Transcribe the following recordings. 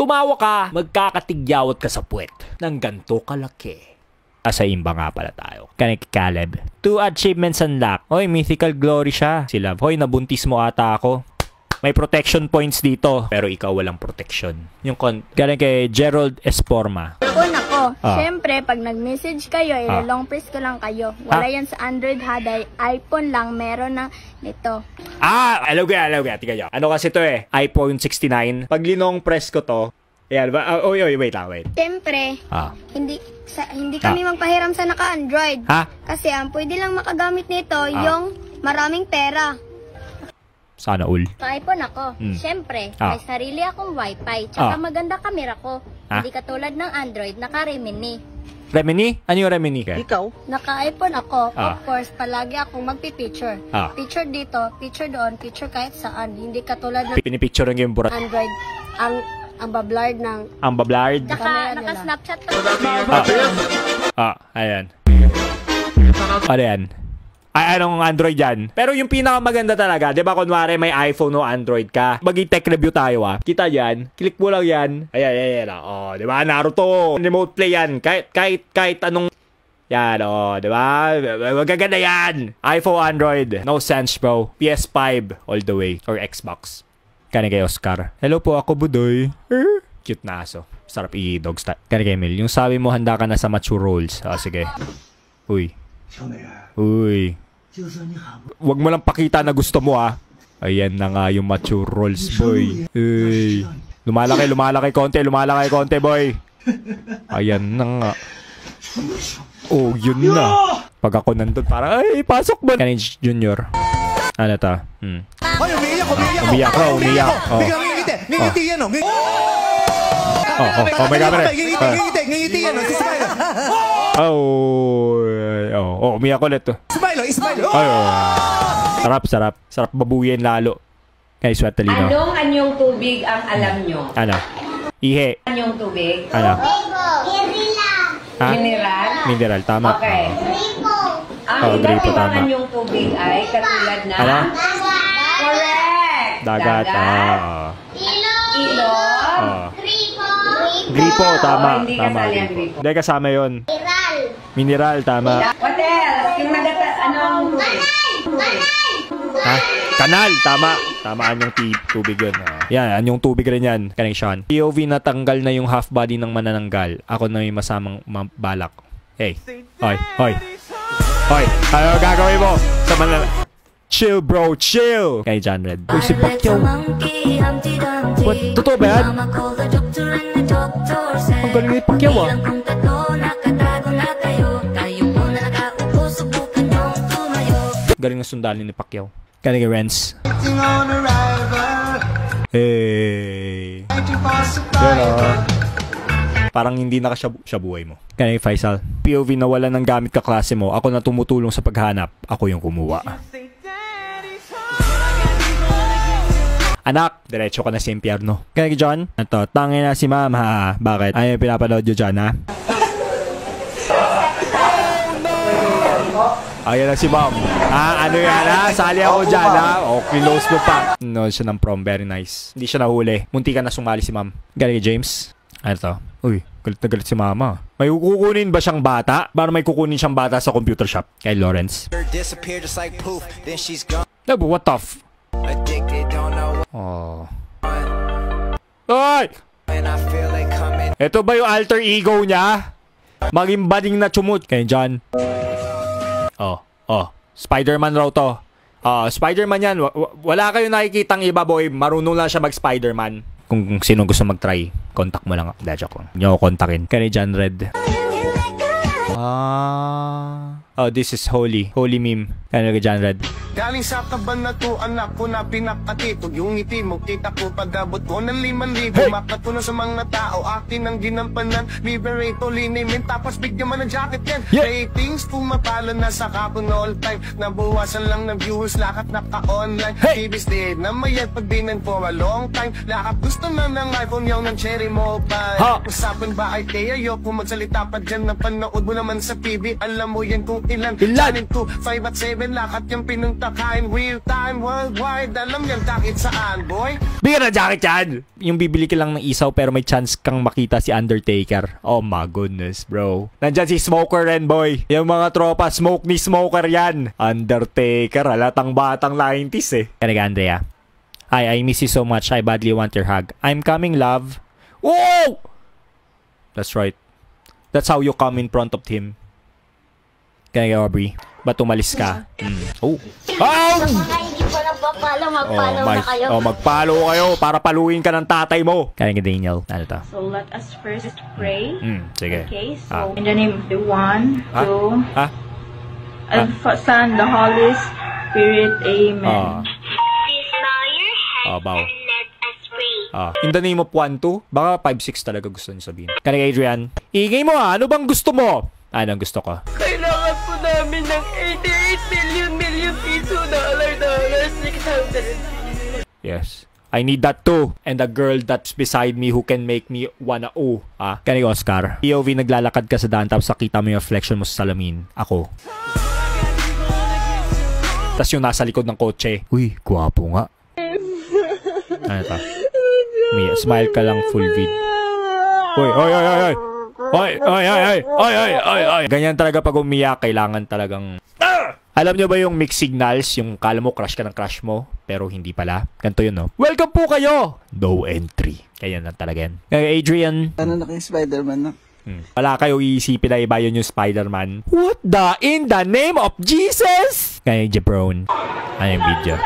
tumawa ka, magkakatigyawat ka sa puwet ng ganto kalaki. Sa imba nga pala tayo. Kanik Caleb. 2 achievements unlocked. Hoy, mythical glory siya. Si Love. Hoy, nabuntis mo ata ako. May protection points dito. Pero ikaw walang protection. Yung galing kay Gerald Esporma. Nako. Siyempre, pag nag-message kayo, long press ko lang kayo. Wala yan sa Android ha. Dahil iPhone lang meron na nito. Alaw ka. Tika nyo. Ano kasi to iPhone 69. Pag linong press ko to, wait lang. Siyempre, hindi kami magpahiram sa naka-Android. Kasi pwede lang makagamit nito yung maraming pera. Sana all. Sa iPhone ako. Siyempre, may sarili akong wifi. Tsaka maganda camera ko. Hindi katulad ng Android, naka-Remini. Remini? Ano yung Remini ka? Ikaw? Naka-iPhone ako. Of course, palagi akong magpipicture. Picture dito, picture doon, picture kahit saan. Hindi katulad ng pinipicture ng game burat. Android. Ang bablard ng... Ang bablard? Naka-Snapchat to. Ayan. Ano yan? Anong Android yan? Pero yung pinakamaganda talaga, di ba kunwari may iPhone o Android ka, mag-tech review tayo Kita yan, click mo lang yan. Ayan. Di ba? Naruto. Remote play yan. Kahit anong... Yan, di ba? Magaganda yan. iPhone, Android. No sense, bro. PS5 all the way. Or Xbox. Kani kay Oscar. Hello po, ako Budoy. Cute na aso. Sarap i-dog style. Kani kay Emil. Yung sabi mo, handa ka na sa mature roles. Sige. Uy. Huwag mo lang pakita na gusto mo Ayan na nga yung mature roles, boy. Uy. Lumalaki konti, boy. Ayan na nga. Oh, yun na. Pag ako nandun, parang, pasok mo. Kani Junior. Ano ta? Umiyak. Biglang ngingiti yan, may camera. Ngingiti yan, smile. Umiyak ulit Smile. Sarap babuyin lalo. Kay Swetalino. Anong anyong tubig ang alam nyo? Ano? Ihe. Anyong tubig? Ano? Mineral, tama. Okay. Ang iba't ibang anyong tubig ay katulad na... Ano? Correct! Dagat. Ilog. Gripo, tama. Hindi kasali ang gripo. Hindi kasama yun. Mineral, tama. What else? Yung anong tubig? Kanal, tama. Tamaan yung tubig yun. Yan, anyong tubig rin yan. Connection. POV natanggal na yung half body ng manananggal. Ako na may masamang balak. Hey. Hoy. Ano gagawin mo? Sa chill, bro. Chill. Kay John Red. Uy, si Pacquiao. What? Totoo ba yan? Ang galing ni Pacquiao Galing na sundalin ni Pacquiao. Kaya Renz. Hey. Parang hindi nakasyabuhay mo. Kaya Faisal. POV na wala ng gamit kaklase mo. Ako na tumutulong sa paghanap. Ako yung kumuha. Anak, diretso ka na sa impyerno. Kaya John, ito, tangin na si ma'am Bakit? Ayaw pinapanood nyo dyan Ayan na si ma'am. Ano yan Sali ako dyan close mo pa. No, siya ng prom. Very nice. Hindi siya nahuli. Munti ka na sumali si ma'am. Galing James. Ano to? Uy, galit na galit si mama. May kukunin ba siyang bata? Para may kukunin siyang bata sa computer shop. Kay Lawrence. No, but what the Ay! Ito ba yung alter ego niya? Maging bading na chumut. Kay John. Spider-Man raw to. Spider-Man yan. Wala kayo nakikitang iba, boy. Marunong lang siya mag-Spider-Man. Kung sino gusto mag-try, contact mo lang. Dahil joke lang. Hindi ako kontakin. Kay John Red. This is Holy meme. Kaya John Red. Galing sa kabanatuan ako na pinakatitog. Yung ngiti mo, kita ko pag-abot ko ng 5,000. Makatunan sa mga tao, akin ang ginampanan. Liberate, linimin, tapos bigyan man ng jacket yan. Ratings, pumapalo na sa kapon all time. Nabuwasan lang ng viewers, lakat naka-online. TV stayed na mayat pagdinan for a long time. Lakat gusto na ng iPhone yung ng cherry mobile. Usapan ba ay kayo? Kung magsalita pa dyan na panood mo naman sa TV. Alam mo yan kung kung ilan. Channel 2, 5 at 7 lakat yung pinuntakan. Real time, worldwide, alam yan kahit saan, boy. Bigyan na jacket yan! Yung bibili ka lang ng isaw pero may chance kang makita si Undertaker. Oh my goodness, bro. Nandyan si Smoker rin, boy. Yung mga tropa, smoke ni Smoker yan. Undertaker, halatang batang 90s eh. Kaya Andrea. Hi, I miss you so much. I badly want your hug. I'm coming, love. Whoa! That's right. That's how you come in front of him. Kaya Aubrey. Ba't umalis ka? Oh! Oh! Mga hindi pa nagpapalo, magpalo na kayo. Magpalo kayo para paluin ka ng tatay mo. Kaya Daniel. Ano to? So let us first pray. Sige. Okay, so in the name of the One, Two, and Son, the Holy Spirit. Amen. Bow. In the name of 1, 2, baka 5, 6 talaga gusto niyo sabihin. Kaya Adrian, ingay mo ano bang gusto mo? Ano ang gusto ko? Kailangan po namin ng 88 million piso dollar 600. Yes. I need that too. And the girl that's beside me who can make me wanna Kaya Oscar, POV naglalakad ka sa daan tapos nakita mo yung reflection mo sa salamin. Ako. Tapos yung nasa likod ng kotse. Uy, gwapo nga. Ano to? Mia, smile ka lang full vid. Uy, oy. Ganyan talaga pag umiyak, kailangan talagang... Alam nyo ba yung mixed signals? Yung kala mo crush ka ng crush mo, pero hindi pala. Ganito yun, no? Welcome po kayo! No entry. Kaya lang talaga yan. Kaya Adrian... Ano na kayo Spider-Man na? Wala kayo iisipin na iba yun yung Spider-Man. What the in the name of Jesus? Kaya Jebron. Ano yung video?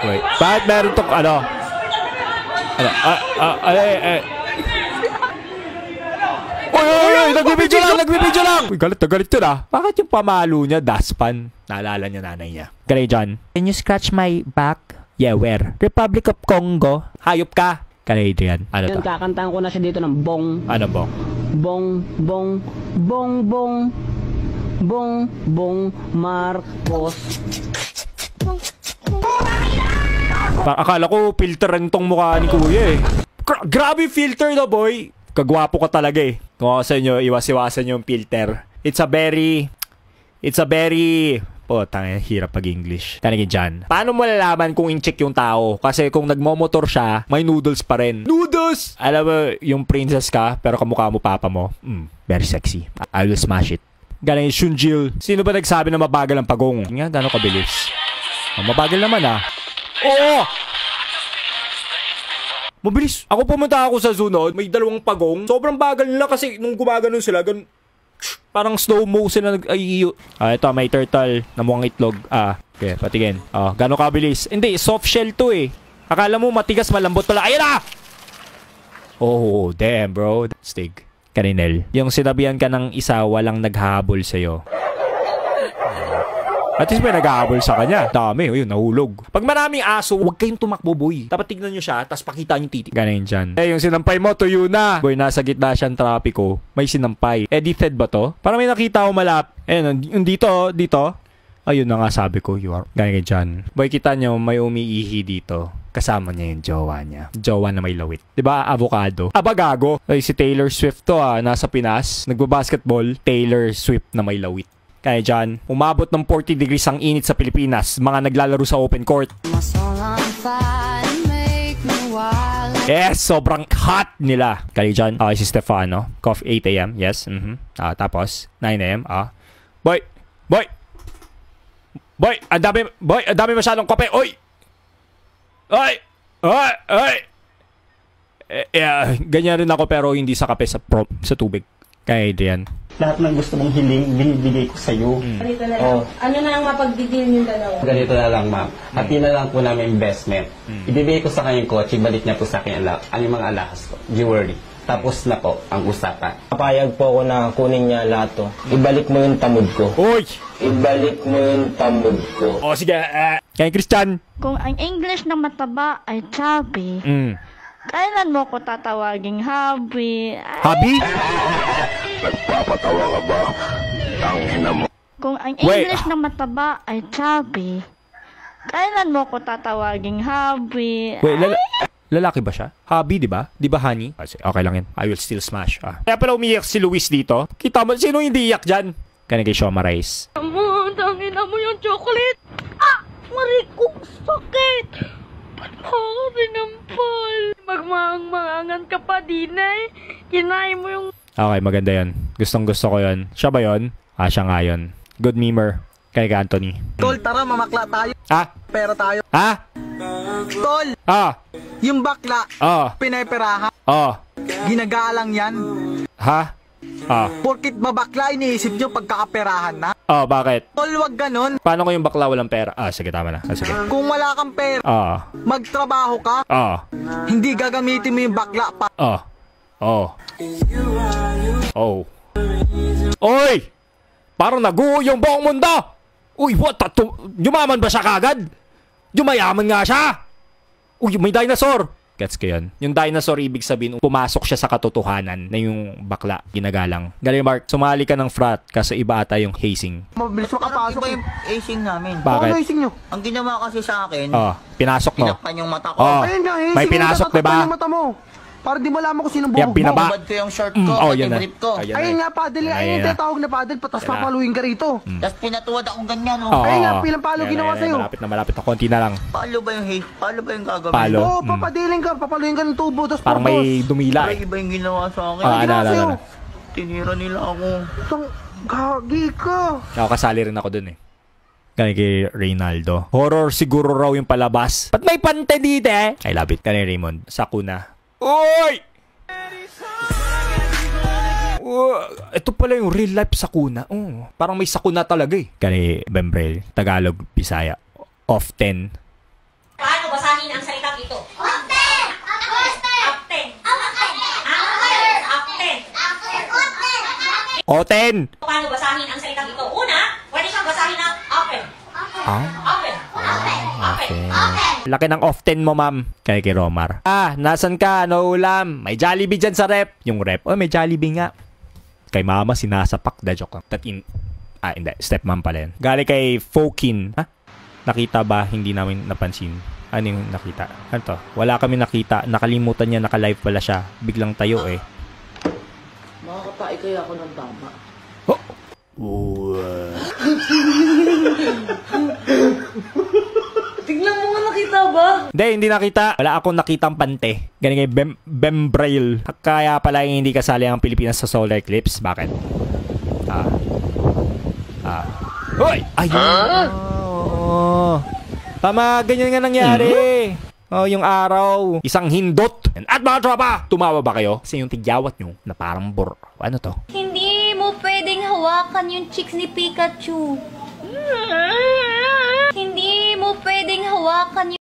Wait. Bakit meron to Oy, nagbibidyo lang! Uy, galit yun Bakit yung pamalo niya, daspan? Naalala niya nanay niya. Kaya John, can you scratch my back? Yeah, where? Republic of Congo. Hayop ka. Kaya Adrian, ano to? Kakantahan ko na siya dito ng bong. Ano bong? Bong Marcos. Akala ko filteran tong mukha ni Kuya eh. Grabe filter na boy. Kagwapo ka talaga eh. Kung ako sa inyo, iwas-iwasan yung filter. It's a very... hirap pag-English. Kanigin dyan. Paano mo lalaman kung in-check yung tao? Kasi kung nagmomotor siya, may noodles pa rin. Noodles! Alam mo, yung princess ka, pero kamukha mo papa mo. Very sexy. I will smash it. Galing Shunjil. Sino ba nagsabi na mabagal ang pagong? Nga, gano'ng kabilis? Mabagal naman Oo! Mabilis. Ako pumunta ako sa sunod, may 2 pagong. Sobrang bagal nila kasi nung gumaganon sila, parang slow mo sila ito, may turtle na mukhang itlog. Okay, patigin. Gano'ng kabilis? Hindi, soft shell to eh. Akala mo matigas, malambot pala. Ayan na! Oh, damn bro. Stig. Karinel. Yung sinabihan ka ng isa, walang naghahabol sa'yo. At least may nag-aabol sa kanya. Dami, yun, nahulog. Pag maraming aso, huwag kayong tumakbo, boy. Dapat tignan nyo siya, tapos pakita nyo titi. Ganun dyan. Yung sinampay mo, tuyo na. Boy, nasa gitna siyang trapiko. May sinampay. Edited ba to? Parang may nakita ko malap. Yung dito. Ayun na nga sabi ko, you are. Ganun dyan. Boy, kita nyo, may umiihi dito. Kasama niya yung jowa niya. Jowa na may lawit. Diba? Avocado. Gago. Si Taylor Swift to nasa Pinas. Nagbabasketball. Taylor Swift na may lawit. Kaya dyan, umabot ng 40 degrees ang init sa Pilipinas. Mga naglalaro sa open court. Yes, sobrang hot nila. Kaya dyan, si Stefano. Coffee 8 a.m. Yes. Tapos, 9 a.m. Boy! Ang dami masyadong kape. Oy! Ganyan rin ako pero hindi sa kape, sa tubig. Kaya Adrian. Lahat ng gusto mong hiling, binibigay ko sa'yo. Ganito na lang. Ano na ang mapagdidil yung dalawa? Ganito na lang, ma'am. Hati na lang po namin investment. Ibibigay ko sa kanyang kotse, balik niya po sa akin ang mga alahas ko. Jewelry. Tapos na po ang usapan. Papayag po ako na kunin niya lahat to. Ibalik mo yung tamod ko. Uy! Ibalik mo yung tamod ko. Sige. Kaya Christian. Kung ang English na mataba ay chubby, kailan mo ko tatawaging hubby? Hubby? Nagpapatawa ka ba? Tangina mo. Kung ang English na mataba ay chubby, kailan mo ko tatawaging hubby? Wait, Lalaki ba siya? Hubby, di ba? Di ba, honey? Okay lang yan. I will still smash. Kaya pala umiyak si Luis dito. Kita mo, sino hindi iyak dyan? Kaya kay Shoma Rice. Tangin na mo yung chocolate. Mariko, sakit. Ba't mo ako sinampal? Magmaang-maangan ka pa, Dinay. Kinain mo yung... Okay, maganda yan. Gustong gusto ko yan. Siya ba yun? Siya nga yun. Good memer. Kay Anthony. Tol, tara, mamakla tayo. Pera tayo. Tol! Yung bakla, pineperahan. Ginagalang yan. Porkit mabakla, iniisip nyo pagkakaperahan na. Bakit? Tol, wag ganon. Paano ko yung bakla walang pera? Sige, tama na. Sige. Kung wala kang pera, magtrabaho ka. Hindi gagamitin mo yung bakla pa. Oy! Parang naguho yung buong mundo! Uy, what? Yumaman ba siya kagad? Yumayaman nga siya! Uy, may dinosaur! Gets ko yun. Yung dinosaur, ibig sabihin, pumasok siya sa katotohanan na yung bakla, ginagalang. Galing, Mark, sumali ka ng frat kasi iba ata yung hazing. Mabilis makapasok yung hazing namin. Bakit? Ano hazing nyo? Ang ginawa kasi sa akin, pinasok mo. pinakpan yung mata ko. May pinasok, diba? Para di mo alam kung sino buhok mo. Binabad ko yung short ko, pati yan brief ko. Ayun nga, paddle. Ayun yung tatawag na paddle. Tapos papaluin ka rito. Tapos pinatuwad akong ganyan. Ayun nga, pilang palo ginawa sa'yo. Malapit na. Konti na lang. Palo ba yung gagawin? Palo. Oo, papadiling ka. Papaluin ka ng tubo. Tapos parang may dumila eh. Iba yung ginawa sa akin. Ano. Tinira nila ako. Gagi ka. Ako kasali rin ako dun eh. Kaya kay Reynaldo. Horror siguro raw yung palabas. Ba't may pante dito eh? I love it. Kaya Raymond. Sakuna. Uy! Ito pala yung real life sakuna. Parang may sakuna talaga eh. Kani Bembrel, Tagalog, Bisaya. Often. Paano basahin ang salitang ito? Often! Oten! Paano basahin ang salitang ito? Una, pwede siyang basahin ng often. Okay. Laki ng often mo, ma'am. Kaya kay Romar. Nasan ka? No ulam. May Jollibee dyan sa rep. Yung rep. May Jollibee nga. Kay mama, sinasapak. Da joke lang. Hindi. Stepmom pala yan. Galing kay Fokin. Nakita ba? Hindi namin napansin. Ano yung nakita? Ano to? Wala kami nakita. Nakalimutan niya. Naka-live pala siya. Biglang tayo eh. Makakapai kaya ako ng tama. Tingnan mo nga, nakita ba? Hindi nakita. Wala akong nakitang pante. Galing kay Bembrail. Kaya pala hindi kasali ang Pilipinas sa solar eclipse. Bakit? Hoy! Ayun! Tama, ganyan nga nangyari. Yung araw. Isang hindot. At mga tropa, tumawa ba kayo? Kasi yung tigyawat nyo na parang ano to? Hindi mo pwedeng hawakan yung chicks ni Pikachu. Hindi mo pwedeng hawakan yung